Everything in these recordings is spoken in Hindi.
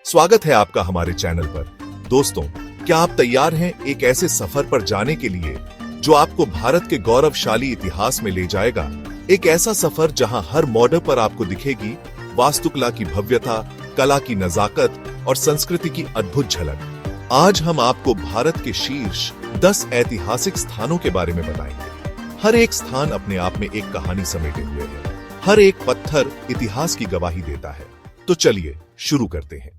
स्वागत है आपका हमारे चैनल पर। दोस्तों, क्या आप तैयार हैं एक ऐसे सफर पर जाने के लिए जो आपको भारत के गौरवशाली इतिहास में ले जाएगा? एक ऐसा सफर जहां हर मोड़ पर आपको दिखेगी वास्तुकला की भव्यता, कला की नजाकत और संस्कृति की अद्भुत झलक। आज हम आपको भारत के शीर्ष 10 ऐतिहासिक स्थानों के बारे में बताएंगे। हर एक स्थान अपने आप में एक कहानी समेटे हुए है। हर एक पत्थर इतिहास की गवाही देता है। तो चलिए शुरू करते हैं।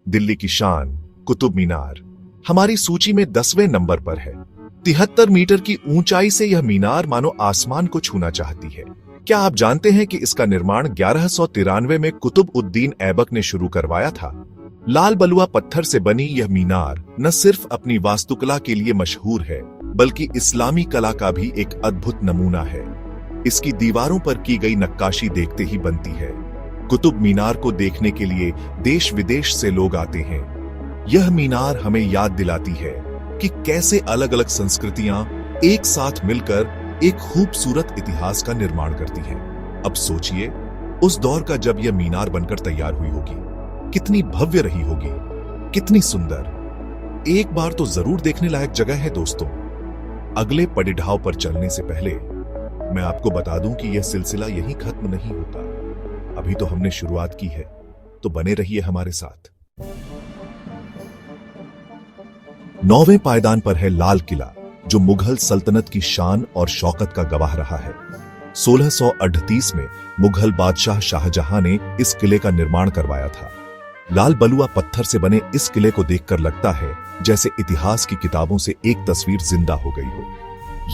दिल्ली की शान कुतुब मीनार हमारी सूची में 10वें नंबर पर है। 73 मीटर की ऊंचाई से यह मीनार मानो आसमान को छूना चाहती है। क्या आप जानते हैं कि इसका निर्माण 1193 में कुतुब उद्दीन ऐबक ने शुरू करवाया था? लाल बलुआ पत्थर से बनी यह मीनार न सिर्फ अपनी वास्तुकला के लिए मशहूर है, बल्कि इस्लामी कला का भी एक अद्भुत नमूना है। इसकी दीवारों पर की गई नक्काशी देखते ही बनती है। कुतुब मीनार को देखने के लिए देश विदेश से लोग आते हैं। यह मीनार हमें याद दिलाती है कि कैसे अलग अलग संस्कृतियां एक साथ मिलकर एक खूबसूरत इतिहास का निर्माण करती हैं। अब सोचिए, उस दौर का जब यह मीनार बनकर तैयार हुई होगी, कितनी भव्य रही होगी, कितनी सुंदर। एक बार तो जरूर देखने लायक जगह है दोस्तों। अगले पड़ाव पर चलने से पहले मैं आपको बता दूं कि यह सिलसिला यहीं खत्म नहीं होता। अभी तो हमने शुरुआत की है, तो बने रहिए हमारे साथ। 9वें पायदान पर है लाल किला, जो मुगल सल्तनत की शान और शौकत का गवाह रहा है। 1638 में मुगल बादशाह शाहजहां ने इस किले का निर्माण करवाया था। लाल बलुआ पत्थर से बने इस किले को देखकर लगता है जैसे इतिहास की किताबों से एक तस्वीर जिंदा हो गई हो।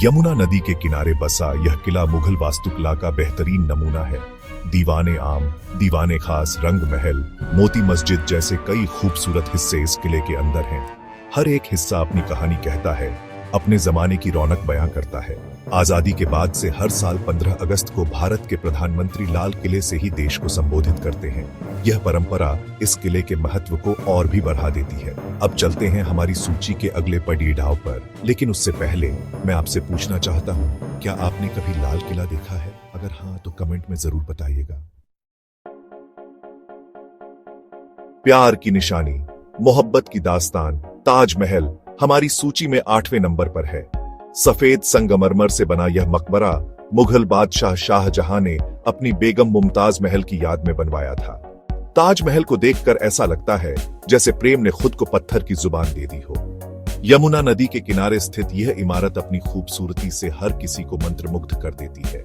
यमुना नदी के किनारे बसा यह किला मुगल वास्तुकला का बेहतरीन नमूना है। दीवाने आम, दीवाने खास, रंग महल, मोती मस्जिद जैसे कई खूबसूरत हिस्से इस किले के अंदर हैं। हर एक हिस्सा अपनी कहानी कहता है, अपने जमाने की रौनक बयां करता है। आजादी के बाद से हर साल 15 अगस्त को भारत के प्रधानमंत्री लाल किले से ही देश को संबोधित करते हैं। यह परंपरा इस किले के महत्व को और भी बढ़ा देती है। अब चलते हैं हमारी सूची के अगले पड़ाव पर, लेकिन उससे पहले मैं आपसे पूछना चाहता हूँ, क्या आपने कभी लाल किला देखा है? अगर हाँ, तो कमेंट में जरूर बताइएगा। प्यार की निशानी, मोहब्बत की दास्तान, ताजमहल हमारी सूची में 8वें नंबर पर है। सफेद संगमरमर से बना यह मकबरा मुगल बादशाह शाहजहां ने अपनी बेगम मुमताज महल की याद में बनवाया था। ताजमहल को देखकर ऐसा लगता है जैसे प्रेम ने खुद को पत्थर की जुबान दे दी हो। यमुना नदी के किनारे स्थित यह इमारत अपनी खूबसूरती से हर किसी को मंत्रमुग्ध कर देती है।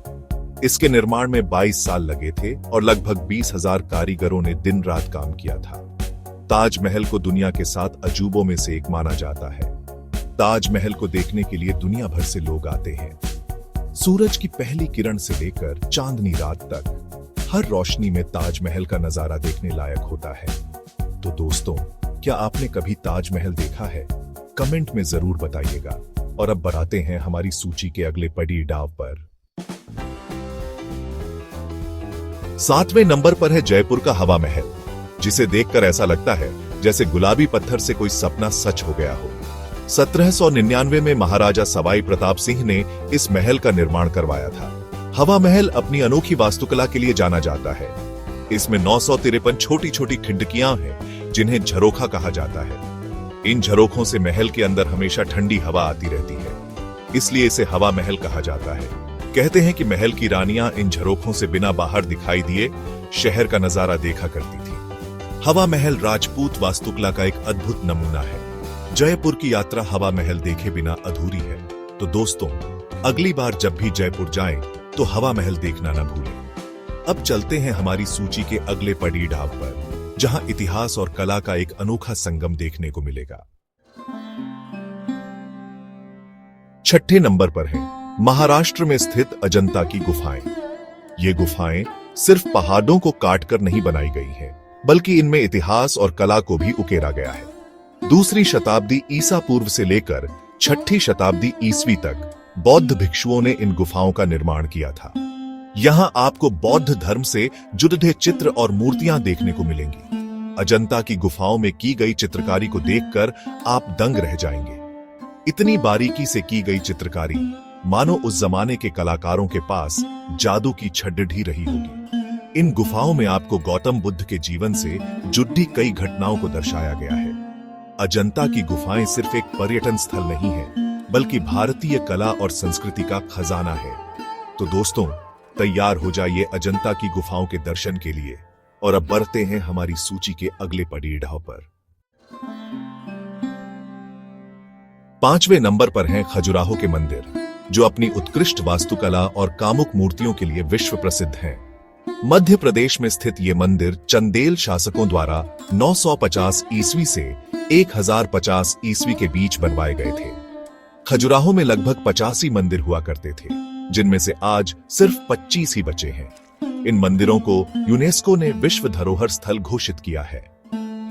इसके निर्माण में 22 साल लगे थे और लगभग 20,000 कारीगरों ने दिन रात काम किया था। ताजमहल को दुनिया के 7 अजूबों में से एक माना जाता है। ताजमहल को देखने के लिए दुनिया भर से लोग आते हैं। सूरज की पहली किरण से लेकर चांदनी रात तक हर रोशनी में ताजमहल का नजारा देखने लायक होता है। तो दोस्तों, क्या आपने कभी ताजमहल देखा है? कमेंट में जरूर बताइएगा। और अब बढ़ाते हैं हमारी सूची के अगले पड़ाव पर। 7वें नंबर पर है जयपुर का हवा महल, जिसे देखकर ऐसा लगता है जैसे गुलाबी पत्थर से कोई सपना सच हो गया हो। 1799 में महाराजा सवाई प्रताप सिंह ने इस महल का निर्माण करवाया था। हवा महल अपनी अनोखी वास्तुकला के लिए जाना जाता है। इसमें 953 छोटी छोटी खिड़कियां हैं, जिन्हें झरोखा कहा जाता है। इन झरोखों से महल के अंदर हमेशा ठंडी हवा आती रहती है, इसलिए इसे हवा महल कहा जाता है। कहते हैं कि महल की रानियां इन झरोखों से बिना बाहर दिखाई दिए शहर का नजारा देखा करती थी। हवा महल राजपूत वास्तुकला का एक अद्भुत नमूना है। जयपुर की यात्रा हवा महल देखे बिना अधूरी है। तो दोस्तों, अगली बार जब भी जयपुर जाएं, तो हवा महल देखना न भूलें। अब चलते हैं हमारी सूची के अगले पड़ाव पर, जहां इतिहास और कला का एक अनोखा संगम देखने को मिलेगा। 6ठे नंबर पर है महाराष्ट्र में स्थित अजंता की गुफाएं। ये गुफाएं सिर्फ पहाड़ों को काटकर नहीं बनाई गई हैं, बल्कि इनमें इतिहास और कला को भी उकेरा गया है। 2री शताब्दी ईसा पूर्व से लेकर 6ठी शताब्दी ईस्वी तक बौद्ध भिक्षुओं ने इन गुफाओं का निर्माण किया था। यहां आपको बौद्ध धर्म से जुड़े चित्र और मूर्तियां देखने को मिलेंगी। अजंता की गुफाओं में की गई चित्रकारी को देखकर आप दंग रह जाएंगे। इतनी बारीकी से की गई चित्रकारी मानो उस जमाने के कलाकारों के पास जादू की छड़ ढी रही होगी। इन गुफाओं में आपको गौतम बुद्ध के जीवन से जुड़ी कई घटनाओं को दर्शाया गया है। अजंता की गुफाएं सिर्फ एक पर्यटन स्थल नहीं है, बल्कि भारतीय कला और संस्कृति का खजाना है। तो दोस्तों, तैयार हो जाइए अजंता की गुफाओं के दर्शन के लिए। और अब बढ़ते हैं हमारी सूची के अगले पड़ाव पर। 5वें नंबर पर हैं खजुराहो के मंदिर, जो अपनी उत्कृष्ट वास्तुकला और कामुक मूर्तियों के लिए विश्व प्रसिद्ध हैं। मध्य प्रदेश में स्थित ये मंदिर चंदेल शासकों द्वारा 950 ईस्वी से 1050 ईस्वी के बीच बनवाए गए थे। खजुराहो में लगभग 85 मंदिर हुआ करते थे, जिनमें से आज सिर्फ 25 ही बचे हैं। इन मंदिरों को यूनेस्को ने विश्व धरोहर स्थल घोषित किया है।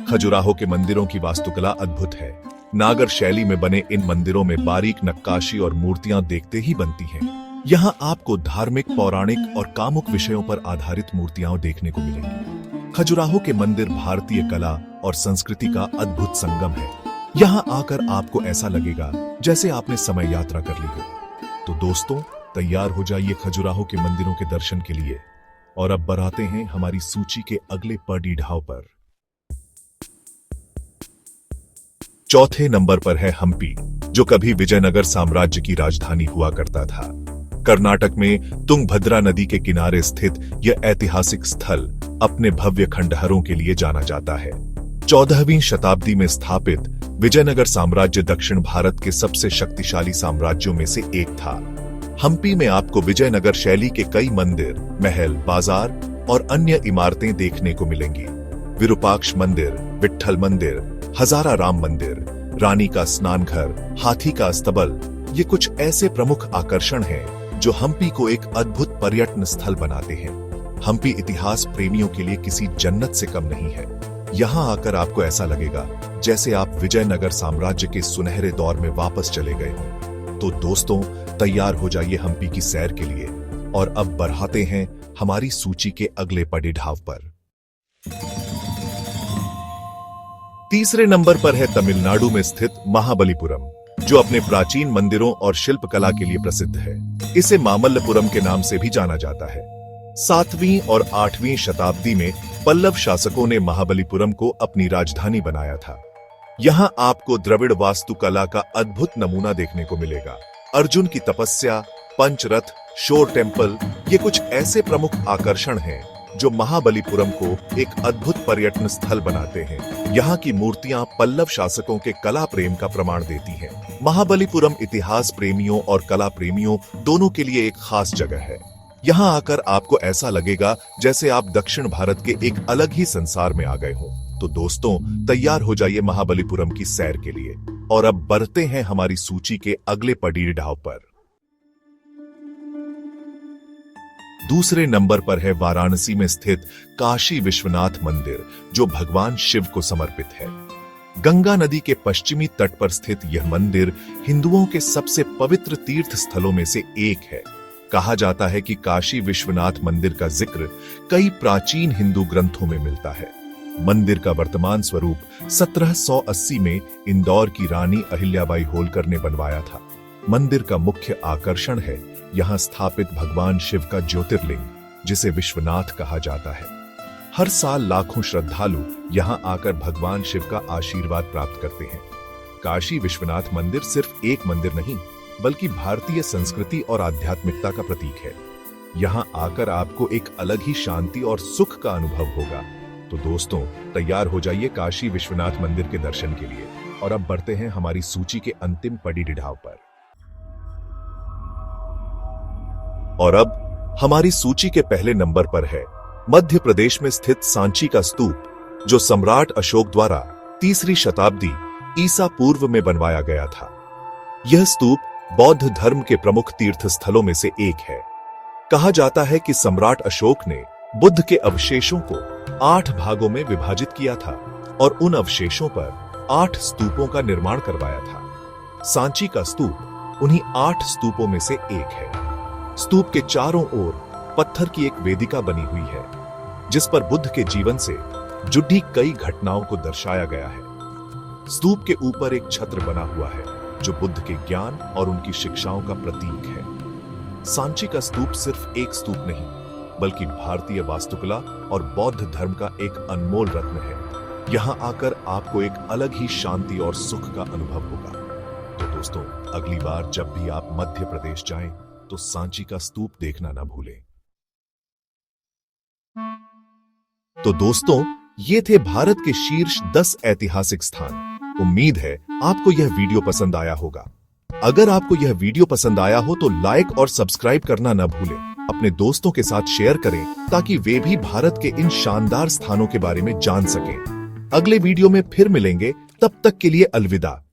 खजुराहो के मंदिरों की वास्तुकला अद्भुत है। नागर शैली में बने इन मंदिरों में बारीक नक्काशी और मूर्तियां देखते ही बनती हैं। यहां आपको धार्मिक, पौराणिक और कामुक विषयों पर आधारित मूर्तियां देखने को मिलेंगी। खजुराहो के मंदिर भारतीय कला और संस्कृति का अद्भुत संगम है। यहां आकर आपको ऐसा लगेगा जैसे आपने समय यात्रा कर ली हो। तो दोस्तों, तैयार हो जाइए खजुराहो के मंदिरों के दर्शन के लिए। और अब बढ़ाते हैं हमारी सूची के अगले पड़ाव पर। 4थे नंबर पर है हम्पी, जो कभी विजयनगर साम्राज्य की राजधानी हुआ करता था। कर्नाटक में तुंगभद्रा नदी के किनारे स्थित यह ऐतिहासिक स्थल अपने भव्य खंडहरों के लिए जाना जाता है। 14वीं शताब्दी में स्थापित विजयनगर साम्राज्य दक्षिण भारत के सबसे शक्तिशाली साम्राज्यों में से एक था। हम्पी में आपको विजयनगर शैली के कई मंदिर, महल, बाजार और अन्य इमारतें देखने को मिलेंगी। विरूपाक्ष मंदिर, विट्ठल मंदिर, हजारा राम मंदिर, रानी का स्नान घर, हाथी का अस्तबल, ये कुछ ऐसे प्रमुख आकर्षण हैं जो हम्पी को एक अद्भुत पर्यटन स्थल बनाते हैं। हम्पी इतिहास प्रेमियों के लिए किसी जन्नत से कम नहीं है। यहाँ आकर आपको ऐसा लगेगा जैसे आप विजयनगर साम्राज्य के सुनहरे दौर में वापस चले गए हों। तो दोस्तों, तैयार हो जाइए हम्पी की सैर के लिए। और अब बढ़ाते हैं हमारी सूची के अगले पड़ाव पर। 3रे नंबर पर है तमिलनाडु में स्थित महाबलीपुरम, जो अपने प्राचीन मंदिरों और शिल्पकला के लिए प्रसिद्ध है। इसे मामल्लपुरम के नाम से भी जाना जाता है। 7वीं और 8वीं शताब्दी में पल्लव शासकों ने महाबलीपुरम को अपनी राजधानी बनाया था। यहाँ आपको द्रविड़ वास्तुकला का अद्भुत नमूना देखने को मिलेगा। अर्जुन की तपस्या, पंचरथ, शोर टेम्पल, ये कुछ ऐसे प्रमुख आकर्षण हैं जो महाबलीपुरम को एक अद्भुत पर्यटन स्थल बनाते हैं। यहाँ की मूर्तियां पल्लव शासकों के कला प्रेम का प्रमाण देती हैं। महाबलीपुरम इतिहास प्रेमियों और कला प्रेमियों दोनों के लिए एक खास जगह है। यहाँ आकर आपको ऐसा लगेगा जैसे आप दक्षिण भारत के एक अलग ही संसार में आ गए हों। तो दोस्तों, तैयार हो जाइए महाबलीपुरम की सैर के लिए। और अब बढ़ते हैं हमारी सूची के अगले पड़ाव पर। 2रे नंबर पर है वाराणसी में स्थित काशी विश्वनाथ मंदिर, जो भगवान शिव को समर्पित है। गंगा नदी के पश्चिमी तट पर स्थित यह मंदिर हिंदुओं के सबसे पवित्र तीर्थ स्थलों में से एक है। कहा जाता है कि काशी विश्वनाथ मंदिर का जिक्र कई प्राचीन हिंदू ग्रंथों में मिलता है। मंदिर का वर्तमान स्वरूप 1780 में इंदौर की रानी अहिल्याबाई होलकर ने बनवाया था। मंदिर का मुख्य आकर्षण है यहाँ स्थापित भगवान शिव का ज्योतिर्लिंग, जिसे विश्वनाथ कहा जाता है। हर साल लाखों श्रद्धालु यहाँ आकर भगवान शिव का आशीर्वाद प्राप्त करते हैं। काशी विश्वनाथ मंदिर सिर्फ एक मंदिर नहीं, बल्कि भारतीय संस्कृति और आध्यात्मिकता का प्रतीक है। यहाँ आकर आपको एक अलग ही शांति और सुख का अनुभव होगा। तो दोस्तों, तैयार हो जाइए काशी विश्वनाथ मंदिर के दर्शन के लिए। और अब बढ़ते हैं हमारी सूची के अंतिम पड़ाव पर। और अब हमारी सूची के पहले नंबर पर है मध्य प्रदेश में स्थित सांची का स्तूप, जो सम्राट अशोक द्वारा 3री शताब्दी ईसा पूर्व में बनवाया गया था। यह स्तूप बौद्ध धर्म के प्रमुख तीर्थ स्थलों में से एक है। कहा जाता है कि सम्राट अशोक ने बुद्ध के अवशेषों को 8 भागों में विभाजित किया था और उन अवशेषों पर 8 स्तूपों का निर्माण करवाया था। सांची का स्तूप उन्हीं 8 स्तूपों में से एक है। स्तूप के चारों ओर पत्थर की एक वेदिका बनी हुई है, जिस पर बुद्ध के जीवन से जुड़ी कई घटनाओं को दर्शाया गया है। स्तूप के ऊपर एक छत्र बना हुआ है, जो बुद्ध के ज्ञान और उनकी शिक्षाओं का प्रतीक है। सांची का स्तूप सिर्फ एक स्तूप नहीं, बल्कि भारतीय वास्तुकला और बौद्ध धर्म का एक अनमोल रत्न है। यहाँ आकर आपको एक अलग ही शांति और सुख का अनुभव होगा। तो दोस्तों, अगली बार जब भी आप मध्य प्रदेश जाएं, तो सांची का स्तूप देखना ना भूलें। तो दोस्तों, ये थे भारत के शीर्ष 10 ऐतिहासिक स्थान। उम्मीद है आपको यह वीडियो पसंद आया होगा। अगर आपको यह वीडियो पसंद आया हो तो लाइक और सब्सक्राइब करना न भूलें। अपने दोस्तों के साथ शेयर करें ताकि वे भी भारत के इन शानदार स्थानों के बारे में जान सकें। अगले वीडियो में फिर मिलेंगे, तब तक के लिए अलविदा।